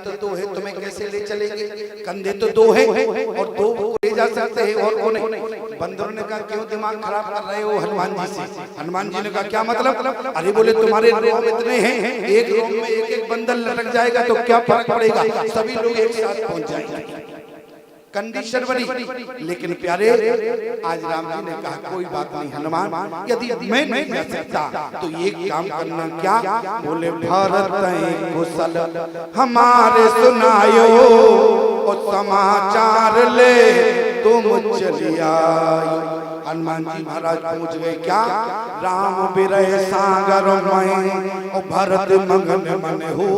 तो दो है, तुम्हें कैसे ले चलेंगे? कंधे तो दो है और दो को ले जा सकते हैं और कौन है? बंदरों ने कहा क्यों दिमाग खराब कर रहे हो हनुमान जी से? हनुमान जी ने कहा क्या मतलब? अरे बोले तुम्हारे रोम इतने हैं, एक रोम में एक एक बंदर लटक जाएगा तो क्या फर्क पड़ेगा, सभी लोग एक साथ पहुंच जाएंगे। कंडीशन बनी। लेकिन प्यारे आज राम जी ने कहा कोई बात नहीं हनुमान, यदि मैं नहीं कर सकता तो ये काम करना क्या? बोले भारत कुशल हमारे सुनायो और समाचार ले तुम चलिया। हनुमान जी महाराज पहुंच गए क्या? राम बिरह सागर में और भरत मगन मन हो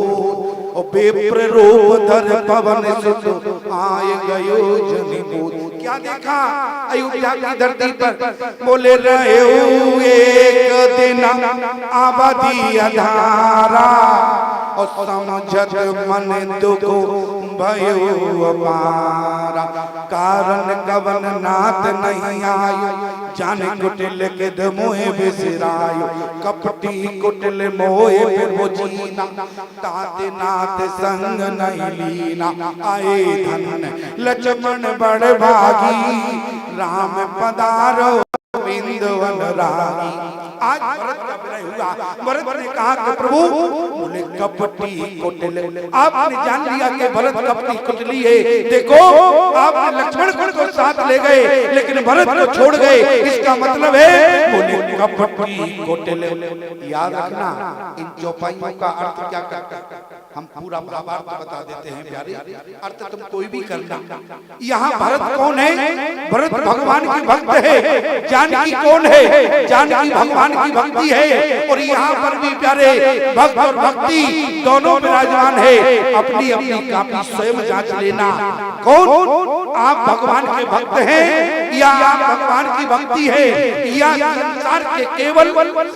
और बेप्र रूप धर पवन सुत आए गयो जनिपूत। क्या देखा अयोध्या की धरती पर? बोले रहे एक दिन आबादी अधारा और समझत मन दुख भयो अपारा। कारण कवन नाथ नहीं आयो जाने कुटिल के मोहे बिसरायो। कपटी कुटिल मोहे फिर जीना ताते नाथ संग नहीं लीना। आए धन लक्ष्मण बड़ भागी राम पधारो बिंदवन रागी। आज भरत का विरह हुआ। भरत ने कहा कि प्रभु बोले कपटी कुटिल। आपने जान लिया कि भरत कपटी कुटिली है। देखो आपने लक्ष्मण को साथ ले गए लेकिन भरत को छोड़ गए, इसका मतलब है बोले कपटी कुटिल। याद रखना इन चौपाइयों का अर्थ क्या करता है, हम पूरा भावार्थ बता देते हैं प्यारे। अर्थ तुम कोई भी करना। यहाँ भरत कौन है? भरत भगवान की भक्त है। जानकी कौन है? जानकी भगवान की भक्ति है। और यहाँ पर भी प्यारे भक्त और भक्ति दोनों विराजमान है। अपनी अपनी काफी स्वयं जांच लेना। कौन आप भगवान के भक्त हैं या आप भगवान की भक्ति है या संसार के केवल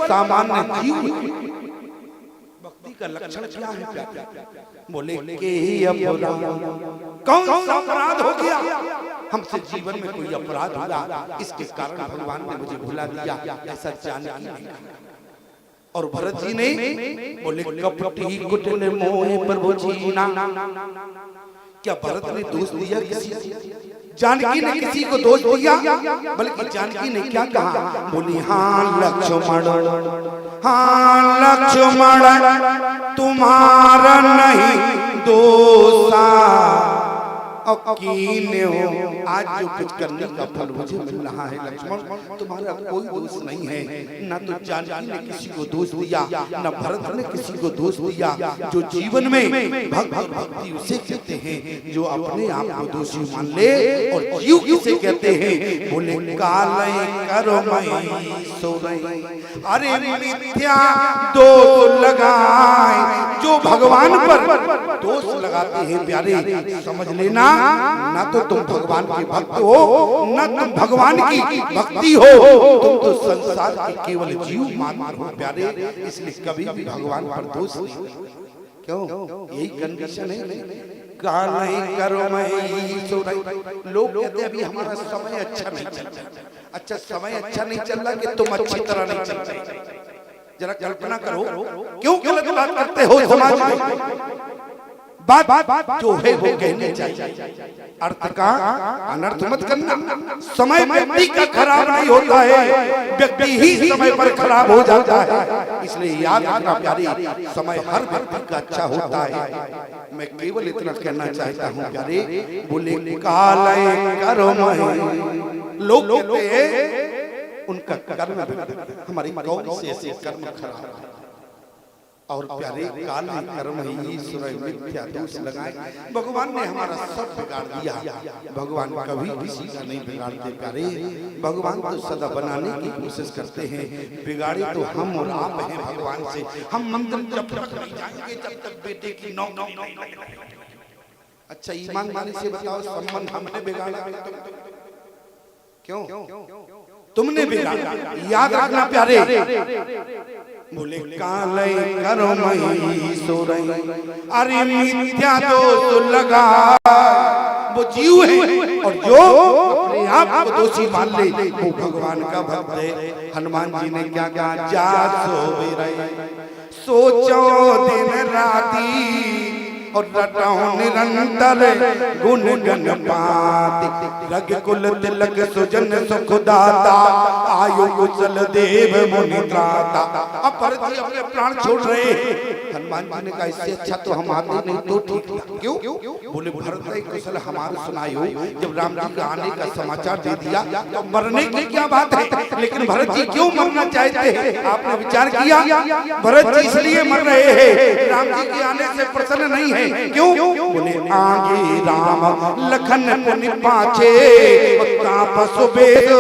सामान्य जीव? भक्ति का लक्षण क्या है? बोले के अपराध। कौन सा अपराध हो गया? हमसे जीवन में कोई अपराध हुआ, इसके कारण भगवान ने मुझे भुला दिया, ऐसा जानकी ने कहा। और भरत जी ने बोले कपटी कुटिल मोहे प्रभु जीना। क्या भरत ने दोष दिया किसी? जानकी ने किसी को दोष दिया? बल्कि जानकी ने क्या कहा? बोली हाँ लक्ष्मण, हाँ लक्ष्मण तुम्हारा नहीं दोषा अकीन हो। आज जो कुछ करने का फल मुझे मिल रहा है लक्ष्मण, तुम्हारा कोई दोष नहीं है। न तो जानकी ने किसी को दोष दिया, न भरत ने किसी को दोष दिया। जो जीवन में भक्ति उसे कहते हैं जो अपने आप को दोषी मान ले। और जीव किसे कहते हैं? बोले काले करो मई सोरई। अरे मिथ्या दोष लगाए जो भगवान पर दोष लगाते हैं प्यारे, समझ लेना ना तो तुम भगवान के भक्त हो, ना तुम भगवान की भक्ति हो, तुम तो संसार के केवल जीव मात्र हो प्यारे। इसलिए कभी भी भगवान पर दोष नहीं। क्यों? यही कंडीशन है। काले करो मई सोरई। लोग कहते हैं अभी हमारा समय अच्छा नहीं चल रहा। अच्छा समय अच्छा नहीं चल रहा कि तुम अच्छी तरह नहीं चल रहे? जरा कल्पना करो क्यों गलत बात करते हो समाज में? बात जो है वो कहनी चाहिए। अर्थ का अनर्थ मत करना। समय व्यक्ति का खराब नहीं होता है, व्यक्ति ही समय पर खराब हो जाता है। इसलिए याद रखना प्यारी, समय हर व्यक्ति का अच्छा होता है। मैं केवल इतना कहना चाहता हूँ प्यारे, बोले काले करो मई। लोग कहते हैं उनका कर्म, हमारी कौन से ऐसे कर्म खराब है। और प्यारे काले कर्म ही ईश्वर मिथ्या दोष लगाए। भगवान ने हमारा सब बिगाड़ दिया। भगवान कभी किसी का नहीं बिगाड़ते प्यारे। भगवान तो सदा बनाने की कोशिश करते हैं, बिगाड़े तो हम और आप हैं भगवान से। हम मंदिर जब तक नहीं जाएंगे जब तक बेटे की नौ। अच्छा ईमानदारी से बताओ, संबंध हमने बिगाड़ा? क्यों? तुमने बिगाड़ा। याद रखना प्यारे। बोले काले करो मई सोरई। अरे मिथ्या दोष लगा वो जीव है, और जो अपने आप को दोषी मान ले वो भगवान का भक्त है। हनुमान जी ने क्या कहा? जा सो सोचो दिन राती और रटाऊं निरंतर गुण गणपाति रग कुल तिलक सुजन सुख दाता आयु कुशल देव मुनि त्राता। अब भरत जी अपने प्राण छोड़ रहे। हनुमान जी ने कहा इससे अच्छा तो हम आते नहीं तो ठीक था। क्यों? बोले भरत भाई कुशल हमारे सुनायो, जब राम जी का आने का समाचार दे दिया तो मरने की क्या बात है, लेकिन भरत जी क्यों मरना चाहते हैं? आपने विचार किया? भरत जी इसलिए मर रहे हैं, राम जी के आने से प्रसन्न नहीं है। क्यों? बोले आगे राम लखन मुनि पाछे तापस बेद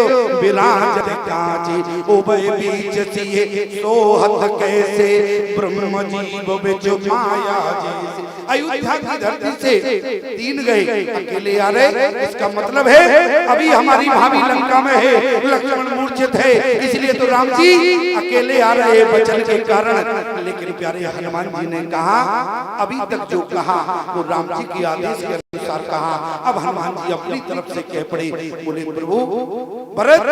विराज कांचे उभय बीच सिए सोहत कैसे ब्रह्म जीव बिच माया जैसे। अयोध्या की धरती से 3 गए, अकेले आ रहे। इसका मतलब है अभी हमारी भाभी लंका में है, लक्ष्मण मूर्छित है, इसलिए तो राम जी अकेले आ रहे वचन के कारण। लेकिन प्यारे हनुमान जी ने कहा अभी तक जो कहा वो राम जी के आदेश के अनुसार कहा। अब हनुमान जी अपनी तरफ से कह पड़े, बोले प्रभु भरत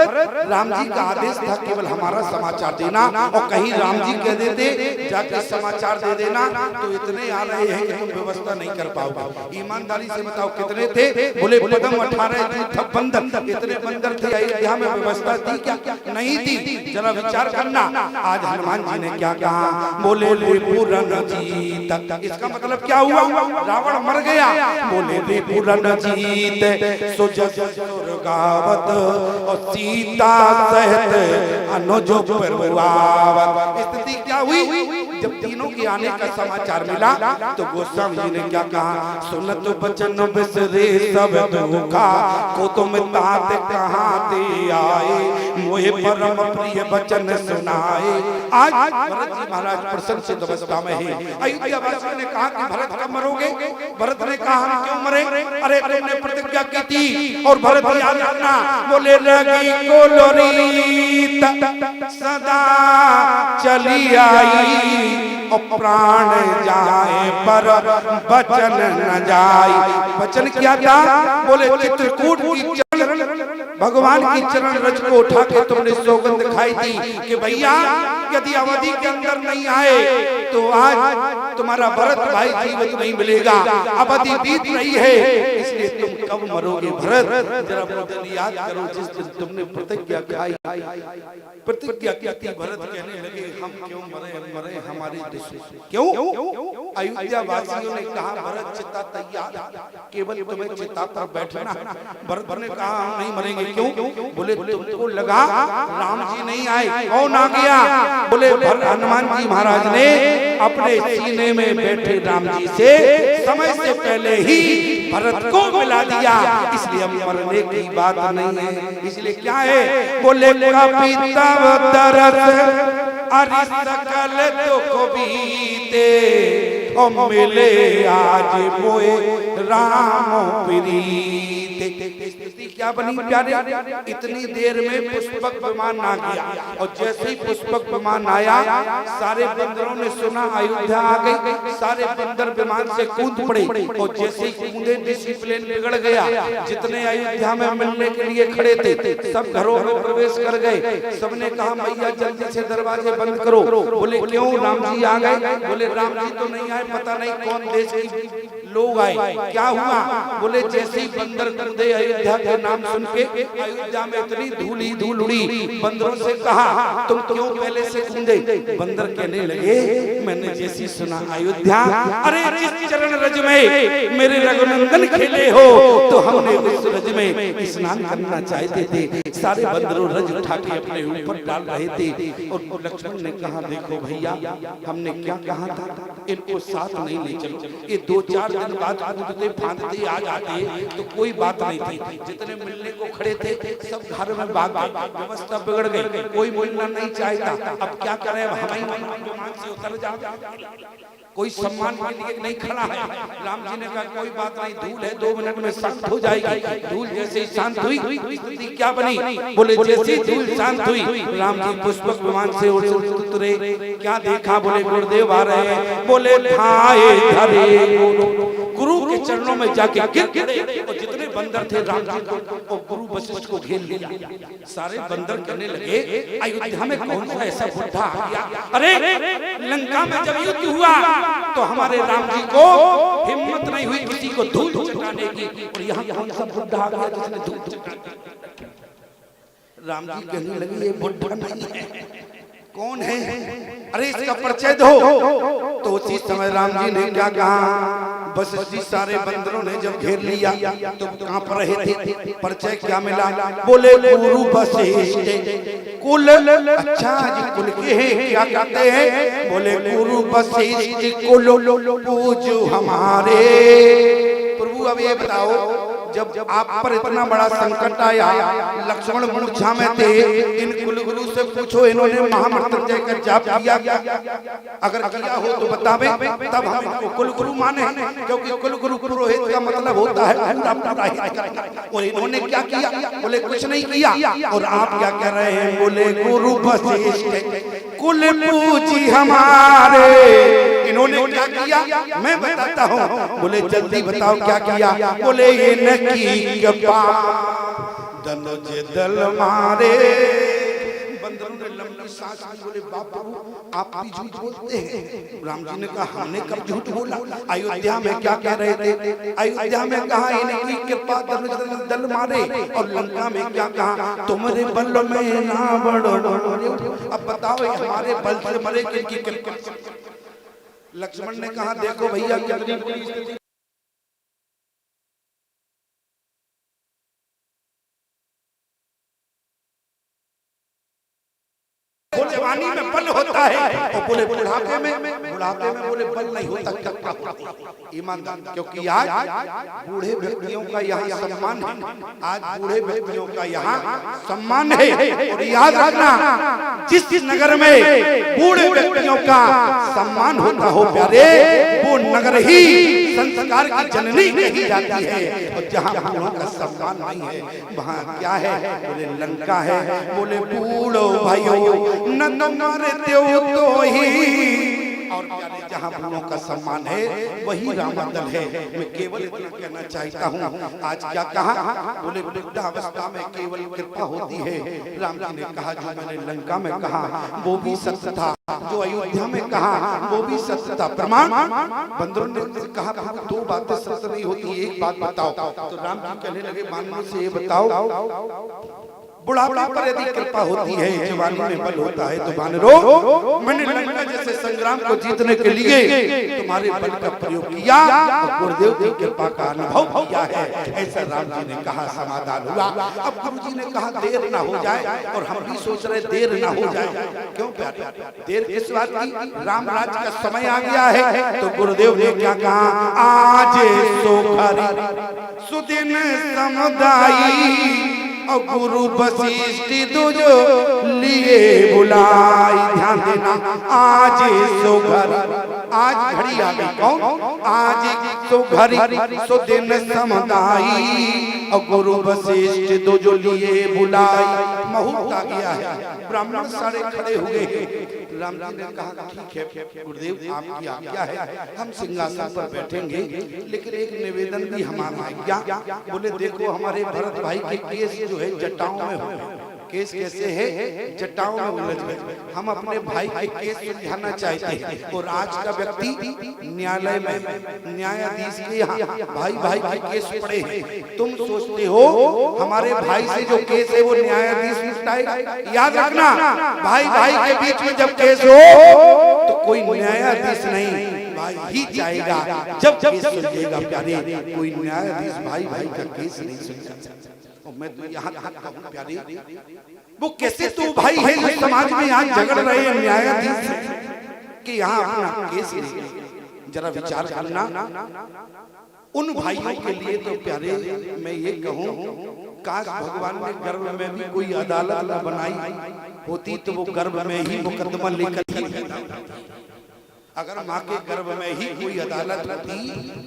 राम जी का आदेश था केवल हमारा समाचार देना, और कहीं राम जी कह देते जाकर समाचार दे देना तो इतने आ रहे हैं कि तुम व्यवस्था नहीं कर पाओगे। ईमानदारी से बताओ कितने थे? बोले पदम 18 बंदर। इतने बंदर थे अयोध्या में, व्यवस्था थी क्या? नहीं थी। जरा विचार करना। आज हनुमान जी ने क्या कहा? बोले पूरन जीत। इसका मतलब क्या हुआ? रावण मर गया। बोले पूरन जीत सुजगावत और सीता सहित अनुज परवावत। स्थिति क्या हुई? जब तीनों के आने का समाचार मिला तो गोस्वामी जी ने क्या कहा? सुनत बचन बिसरे सब दुखा को तुम तात कहाँ ते आए मोहे परम प्रिय बचन सुनाए। आज भरत जी महाराज प्रसन्न से अवस्था में है। अयोध्या वासियों ने कहा कि भरत कब मरोगे? भरत ने कहा हम क्यों मरे? अरे तुमने प्रतिज्ञा की थी। और भरत याद रखना, बोले लगी को लोरीत सदा चली आई और प्राण जाए पर बचन न जाए। वचन क्या था? बोले चित्रकूट की चरण भगवान की चरण रज को उठा के तुमने सौगंध खाई थी कि भैया यदि अवधि के अंदर नहीं आए तो आज तुम्हारा भरत भाई जीवित नहीं मिलेगा। अवधि बीत रही है, इसलिए तुम कब मरोगे भरत? जरा दिन याद करो जिस दिन तुमने प्रतिज्ञा खाई, प्रतिज्ञा की थी। भरत कहने लगे हम क्यों मरे हमारे दुश्मन क्यों? अयोध्या वासियों ने कहा भरत चिता तैयार, केवल तुम्हें चिता पर बैठना। भरत ने कहा हम नहीं मरेंगे। क्यों? बोले तुमको लगा राम जी नहीं आए, कौन आ गया? बोले हनुमान जी महाराज ने अपने सीने में बैठे राम जी से समय से पहले ही भरत को मिला दिया, इसलिए अब मरने की बात नहीं है। इसलिए क्या है? बोले कपिता तरस अरि सकल दुख बीते और मिले आज मोए राम प्रीते। क्या बनी प्यारे? इतनी देर में पुष्पक विमान आ गया, और जैसे ही पुष्पक विमान आया सारे बंदरों ने सुना अयोध्या आ गई। सारे बंदर विमान से कूद पड़े, और जैसे ही कूदे डिसिप्लिन बिगड़ गया। जितने अयोध्या में मिलने के लिए खड़े थे सब घरों में प्रवेश कर गए। सबने कहा मैया जल्दी से दरवाजे बंद करो। बोले क्यों? राम जी आ गए। बोले राम जी तो नहीं आए, पता नहीं कौन देश के लोग आए। क्या हुआ? बोले जैसे ही बंदर कूदे अयोध्या के नाम सुन के अयोध्या में इतनी धूल ही धूल उड़ी। बंदरों से कहा तुम क्यों पहले से कूदे? बंदर कहने लगे मैंने जैसी सुना अयोध्या, अरे जिस चरण रज में मेरे रघुनंदन खेले हो तो हमने उस रज में स्नान करना चाहते थे। सारे बंदरों रज उठा के अपने ऊपर डाल रहे थे। और लक्ष्मण ने कहा देखो भैया हमने क्या कहा था, इनको साथ नहीं ले चलो। ये 2-4 दिन बाद कूदते फांदते आ जाते तो कोई बात नहीं थी। जितने मिलने को खड़े थे सब घर में भाग गए, व्यवस्था बिगड़ गई, कोई मिलना नहीं चाहता। अब क्या करें? हम ही विमान से उतर जाओ, कोई सम्मान के लिए नहीं खड़ा है। राम जी ने कहा कोई बात नहीं, धूल है 2 मिनट में शांत हो जाएगी। धूल जैसे ही शांत हुई स्थिति क्या बनी? बोले जैसे धूल शांत हुई राम जी पुष्पक विमान से उतरे। क्या देखा? बोले गुरुदेव आ रहे हैं। बोले ठाए धरे गुरु के चरणों में जाके गिर गए, और जितने बंदर थे राम जी को और गुरु वशिष्ठ को घेर लिया। सारे बंदर कहने लगे अयोध्या में कौन सा ऐसा बुढ़ा आ गया? अरे लंका में जब युद्ध हुआ तो हमारे राम जी को हिम्मत नहीं हुई किसी को धूल चटाने की, और यहाँ कौन सा बुढ़ा आ गया जिसने धूल चटा? राम जी कहने लगे ये बुढ़ा नहीं है, कौन है? अरे इसका परिचय दो। तो उसी समय राम जी ने क्या कहा, वशिष्ठ जी सारे बंदरों ने जब घेर लिया तो कहां पर रहे थे, परिचय क्या मिला? बोले गुरु वशिष्ठ कुल। अच्छा जी कुल के हैं, क्या कहते हैं? बोले गुरु वशिष्ठ कुल पूजो हमारे। प्रभु अब ये बताओ, जब आप पर इतना बड़ा संकट आया, लक्ष्मण मूर्छा में थे, इन कुलगुरु से पूछो इन्होंने महामृत्युंजय का जाप किया? अगर किया हो तो बतावे, तब हम इनको कुलगुरु माने, क्योंकि कुलगुरु पुरोहित का मतलब होता है और इन्होंने क्या किया? बोले कुछ नहीं किया। और आप क्या कह रहे हैं? बोले गुरु वशिष्ठ कुल पूजी हमारे। इन्होंने क्या किया मैं बताता हूँ। बोले जल्दी बताओ क्या किया? बोले ये नकी कृपा धनुज दल मारे। बंदरों ने लंबी सांस ली। बोले बापू आप भी झूठ बोलते हैं। राम जी ने कहा हमने कब झूठ बोला? अयोध्या में क्या कह रहे थे? अयोध्या में कहा इनकी कृपा धनुज दल मारे, और लंका में क्या कहा? तुम्हारे बल में ना बढ़ो। अब बताओ हमारे बल से मरे किनकी कृपा? लक्ष्मण ने कहा देखो भैया कितनी बुरी स्थिति। जवानी में बल होता है और बोले बुढ़ापे में बोले बल नहीं होता। ईमानदार, क्योंकि आज बूढ़े व्यक्तियों का यहाँ सम्मान है। आज बूढ़े व्यक्तियों का यहाँ सम्मान है। और याद रखना, जिस नगर में बूढ़े व्यक्तियों का सम्मान होता हो प्यारे, वो नगर ही संस्कार की जननी कही जाती है। और जहाँ बूढ़ों का सम्मान नहीं है वहाँ क्या है? बोले लंका है। बोले बूढ़ो भाइयों न तुम्हारे देव तो ही। और जहाँ बूढ़ों का सम्मान है वही रामदल है। मैं केवल इतना कहना चाहता हूँ, आज क्या कहा? बोले वृद्धावस्था में केवल कृपा होती है। राम जी ने कहा जो मैंने लंका में कहा वो भी सत्य था, जो अयोध्या में कहा वो भी सत्य था। प्रमाण बंदरों ने कहा दो बातें सत्य नहीं होती, एक बात बताओ। तो राम जी कहने लगे मानव से ये बताओ, बुढ़ापे पर यदि कृपा होती है, जवानी में बल होता है, तो वानरों मैंने लंका जैसे संग्राम को जीतने के लिए तुम्हारे बल का प्रयोग किया और गुरुदेव की कृपा का अनुभव किया है। ऐसा राम जी ने कहा, समाधान हुआ। अब गुरु जी ने कहा देर ना हो जाए, और हम भी सोच रहे देर ना हो जाए। क्यों प्यारे? देर किस बात की? राम राज का समय आ गया है। तो गुरुदेव ने क्या कहा? आज सोखरी सुदिन समुदायी और गुरु वशिष्ठ तुझो लिए बुलाई। ध्यान देना, आज सो घर, आज घड़ी आ गई। कौन? आज सो घड़ी सो दिन समुदाई और गुरु वशिष्ठ तुझो लिए बुलाई। मुहूर्त आ गया है, ब्राह्मण सारे खड़े हुए। राम जी ने कहा ठीक है गुरुदेव आपकी आज्ञा है, हम सिंहासन पर बैठेंगे, लेकिन एक निवेदन भी हमारा है। क्या? बोले देखो हमारे भरत भाई के केस जो है जटाओं में हो। केस कैसे है? जटाओं में उलझ गए। हम अपने भाई के केस सुलझाना चाहते हैं, और आज का व्यक्ति न्यायालय में न्यायाधीश के यहाँ भाई भाई के केस पड़े हैं। तुम सोचते हो हमारे भाई से जो केस है वो न्यायाधीश निपटाएगा? याद रखना, भाई भाई के बीच में जब केस हो तो कोई न्यायाधीश नहीं, भाई ही जाएगा। जब केस सुलझेगा प्यारे, कोई न्यायाधीश भाई भाई का केस नहीं सुलझा। मैं तो यहाँ कहूँ प्यारे, वो कैसे तो भाई है जो समाज में आज झगड़ रहे हैं न्यायाधीश कि यहाँ अपना केस ले। जरा विचार करना, उन भाइयों के लिए तो प्यारे मैं ये कहूँ, काश भगवान ने गर्भ में भी कोई अदालत न बनाई होती तो वो गर्भ में ही मुकदमा लेकर ही। अगर माँ के गर्भ में ही कोई अदालत होती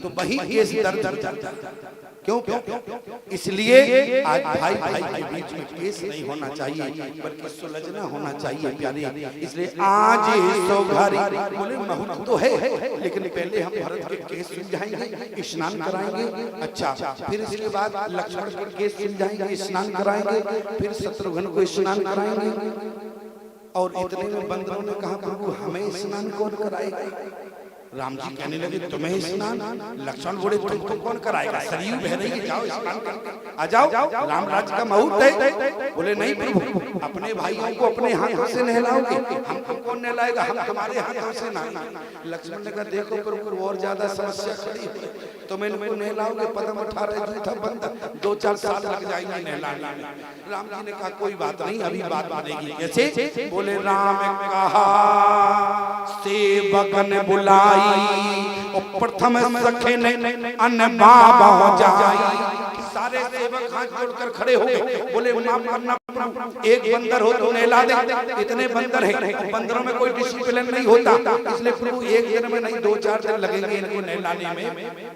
तो वही केस दर्ज हो जाता। क्यों? इसलिए आज भाई भाई के बीच में केस नहीं होना चाहिए, बल्कि सुलझना होना चाहिए प्यारे। इसलिए आज सौघारी बोले मुहूर्त तो है, लेकिन पहले हम भरत के केस सुलझाएंगे, स्नान कराएंगे। अच्छा, फिर इसके बाद लक्ष्मण के केस सुलझाएंगे, स्नान कराएंगे, फिर शत्रुघ्न को स्नान कराएंगे। और इतने में बंदरों ने कहा प्रभु हमें स्नान कौन कराएगा? राम जी कहने लगे तुम्हें स्नान? लक्ष्मण बोले तुमको कौन कराएगा? सरयू बह रही है, जाओ स्नान करके आ जाओ, राम राज्य का मुहूर्त है। बोले नहीं प्रभु, अपने भाइयों को अपने हाथों से नहलाओगे, हमको कौन नहलाएगा? हम हमारे हाथों से नहलाना। लक्ष्मण ने कहा देखो प्रभु और ज्यादा समस्या खड़ी है, तुम इनको नहलाओगे पदम 18 जूथा बंद, 2-4 साल लग जाएंगे नहलाने में। राम जी ने कहा कोई बात नहीं, अभी बात बनेगी। कैसे? बोले राम कहा सेवकन बुलाई और प्रथम सखे ने अन्न बाबा जाई। सारे सेवक हाथ जोड़कर खड़े हो गए, बोले माफ करना एक बंदर हो तो नहला दे, इतने बंदर हैं, बंदरों में कोई डिसिप्लिन नहीं होता, इसलिए प्रभु एक दिन में नहीं 2-4 दिन लगेंगे इनको नहलाने में।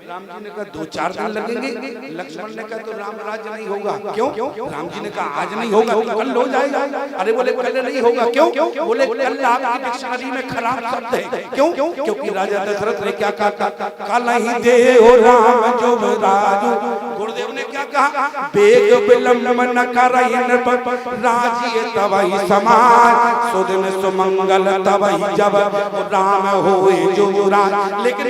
राम जी ने कहा 2-4 दिन लगेंगे? लक्ष्मण ने कहा तो राम राज्य नहीं होगा। क्यों? राम जी ने कहा आज नहीं होगा तो कल हो जाएगा। अरे बोले कल नहीं होगा। क्यों? बोले कल आपकी डिक्शनरी में खराब शब्द है। क्यों? क्योंकि राजा दशरथ ने क्या कहा? कल ही दे हो राम जो राजू। गुरुदेव ने क्या कहा? बेग विलंब न करहिन राजिय तवहि समाज, सुदिन सुमंगल तवहि जब राम होए जो राज। लेकिन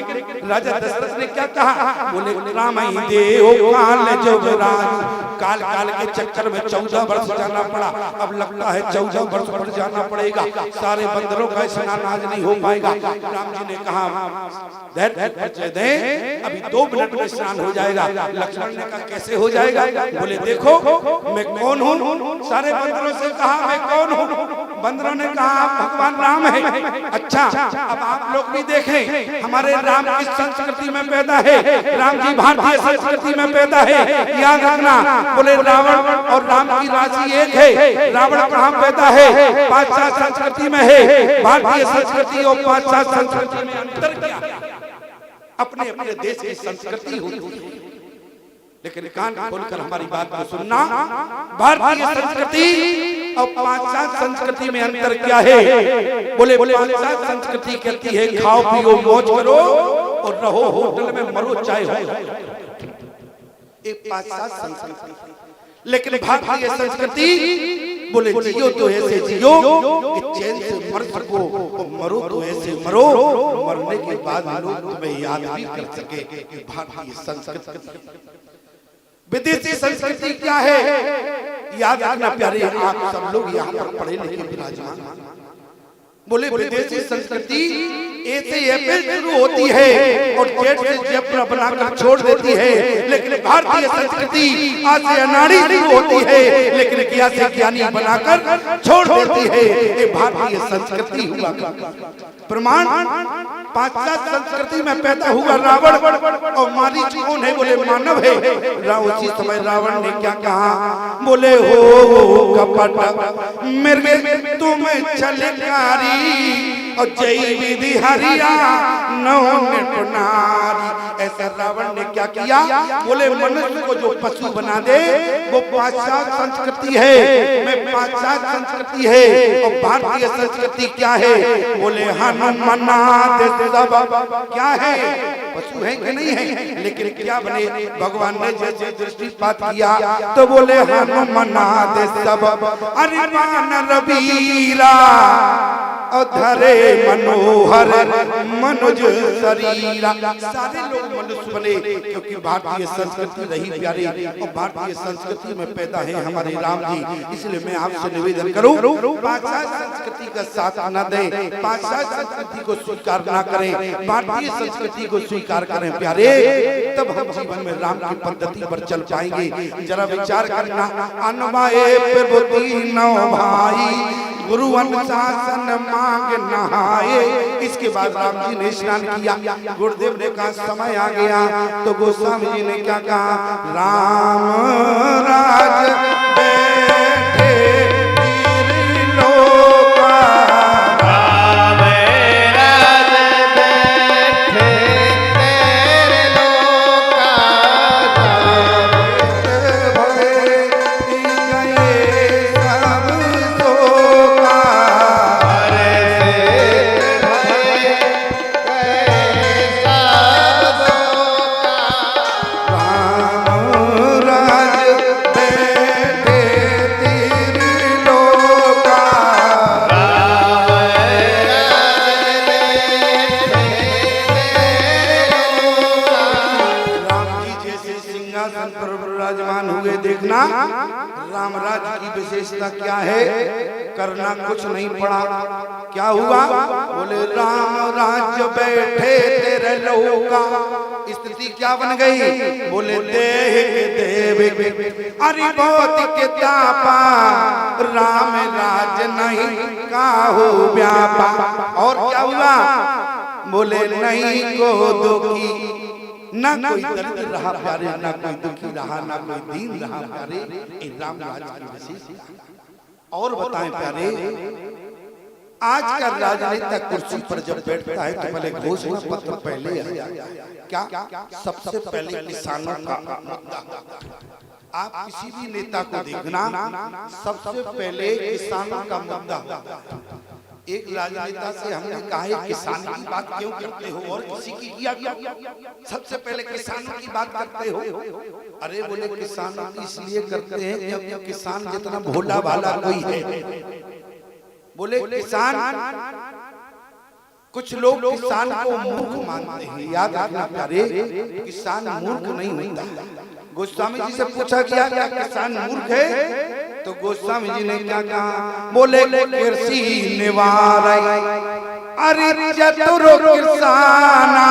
राजा दशरथ ने क्या कहा? बोले राम ही देव काल जो राज। काल के चक्कर में 14 वर्ष जाना पड़ा, अब लगता है 14 वर्ष पर जाना पड़ेगा, सारे बंदरों का स्नान आज नहीं हो पाएगा। राम जी ने कहा अभी 2 मिनट में स्नान हो जाएगा। लक्ष्मण ने कहा कैसे हो जाएगा? बोले देखो मैं कौन हूँ। सारे बंदरों से कहा मैं कौन हूँ? बंदरों ने कहा भगवान राम है। अच्छा, अब आप लोग भी देखें, हमारे राम किस संस्कृति में पैदा है? राम जी भारतीय संस्कृति में पैदा है, याद रखना। बोले रावण और राम की राशि एक है। रावण कहाँ पैदा है? पाश्चात्य संस्कृति में है। भारतीय संस्कृति और पाश्चात्य संस्कृति में अंतर क्या? अपने अपने देश की संस्कृति होती है, लेकिन कान खोलकर हमारी बात को सुनना। भारतीय संस्कृति और पाश्चात्य संस्कृति में अंतर क्या है? बोले पाश्चात्य संस्कृति कहती है खाओ पियो मौज करो और रहो होटल में मरो चाहे हो, एक पाश्चात्य संस्कृति। लेकिन भारतीय संस्कृति बोले जियो तो ऐसे जियो कि चैन से मर सको और मरो तो ऐसे मरो, मरने के बाद लोग तुम्हें याद भी कर सके। भारतीय संस्कृति। विदेशी संस्कृति क्या है? याद रखना प्यारे, आप सब लोग यहाँ पर पढ़े लिखे विराजमान। बोले विदेशी संस्कृति ऐसे शुरू होती है और जेठ से जेब बनाकर छोड़ देती है, लेकिन भारतीय संस्कृति आज से अनाड़ी शुरू होती है, लेकिन किया से ज्ञानी बनाकर छोड़ देती है। ये भारतीय संस्कृति हुआ प्रमाण। पाश्चात्य संस्कृति में पैदा हुआ रावण और मारीच कौन है? बोले मानव है। उसी समय रावण ने क्या कहा? बोले हो कपट मेरे तुम छलकारी और जय विधि हरिया नौ नारी। ऐसा रावण ने क्या किया? बोले मनुष्य को जो पशु बना दे वो पाश्चात्य संस्कृति है, मैं पाश्चात्य संस्कृति है। और भारतीय संस्कृति क्या है? बोले हनुमना क्या है? पशु है कि नहीं है? लेकिन क्या बने? भगवान ने जैसे दृष्टिपात किया तो बोले हनुमना दे सब। अरे वानर वीरा धरे मनोहर मनुज शरीरा। सारे लोग मनुष्य बने क्योंकि भारतीय संस्कृति रही प्यारी और भारतीय संस्कृति में पैदा है हमारे राम जी। इसलिए मैं आपसे निवेदन करूं, पाश्चात्य संस्कृति का साथ न दें, पाश्चात्य संस्कृति को स्वीकार न करें, भारतीय संस्कृति को स्वीकार करें प्यारे, तब हम जीवन में राम की पद्धति पर चल पाएंगे। जरा विचार करना। अनवाए प्रभुति नौ भाई गुरु अनुशासन मांग नहाए। इसके बाद राम जी ने स्नान किया। गुरुदेव ने कहा समय आ गया, तो गोस्वामी जी ने क्या कहा? राम राज बैठे त्रिलोका, राम राज सिंहासन पर विराजमान हुए। देखना राम राज्य की विशेषता क्या है, करना कुछ नहीं पड़ा। क्या हुआ? बोले राम राज्य बैठे तेरे लहू का, स्थिति क्या बन गई? बोले देव अरे भौतिक तापा, राम राज नहीं काहू व्यापा। और क्या हुआ? बोले नहीं को दुखी, ना कोई दरिद्र रहा प्यारे, ना कोई दुखी रहा, ना कोई दीन रहा प्यारे। राम राज्य की विशेषता। और बताएं प्यारे, आज का राजनेता कुर्सी पर जब बैठता है तो पहले घोषणा पत्र पहले क्या सबसे पहले किसानों का मुद्दा। आप किसी भी नेता को देखना, सबसे पहले किसानों का मुद्दा। एक राजनेता से हमने कहा है किसान की बात क्यों करते हो और किसी की किया, सबसे पहले किसानों की बात करते हो। अरे बोले किसानों की इसलिए करते हैं क्योंकि किसान जितना भोला भाला कोई है। बोले किसान, कुछ लोग किसान को मूर्ख मानते हैं। याद रखना प्यारे, किसान मूर्ख नहीं होता। गोस्वामी जी से पूछा गया क्या किसान मूर्ख है? तो गोस्वामी जी ने क्या कहा? बोले कृषि निवार अरे चतुर किसाना